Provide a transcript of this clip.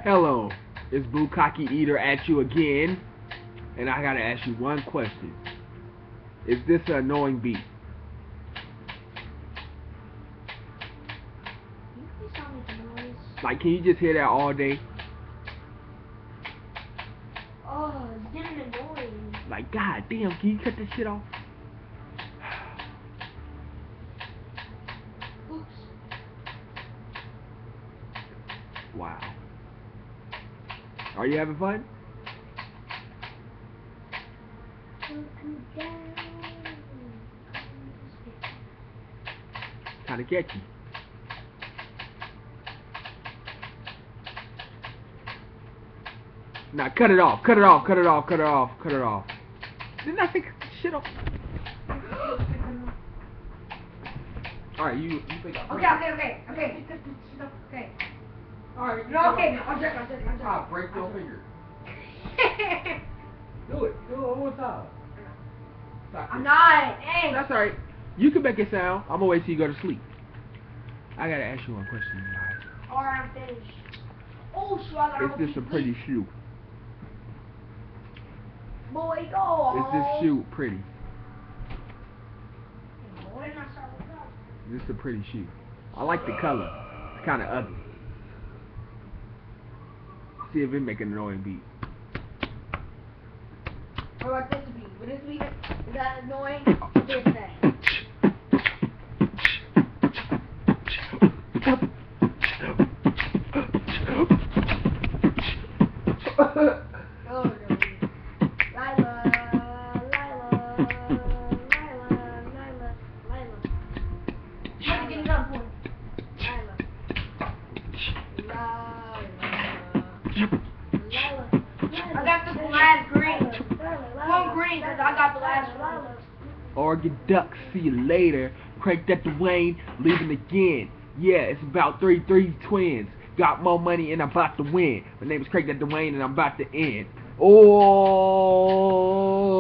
Hello, it's Bukkake Eater at you again, and I gotta ask you one question. Is this an annoying beat? Like, can you just hear that all day? Oh, it's getting annoying. Like, god damn, can you cut this shit off? Oops. Wow. Are you having fun? Kinda catchy. Now cut it off, cut it off, cut it off, cut it off, cut it off. Didn't I say cut the shit off? Alright, you think Okay. Alright, No, okay, I'll check. I'll break your finger. Do it one more time. I'm not. Hey. That's alright. You can make it sound. I'm gonna wait till you go to sleep. I gotta ask you one question, guys. Alright, I'm finished. Oh, so I gotta Is this a pretty shoe? Boy, go. Is this shoe pretty? Boy, not start with that. Is this a pretty shoe? I like the color. It's kinda ugly. See if it make an annoying beat. What about this beat? Would this beat, is that annoying? This thing. Oh, no. Lila. You're getting up for it. I got the last green. One green, because I got the last one. Oregon Ducks, see you later. Crank that Dwayne, leaving again. Yeah, it's about 3 twins. Got more money and I'm about to win. My name is Craig that Dwayne and I'm about to end. Oh.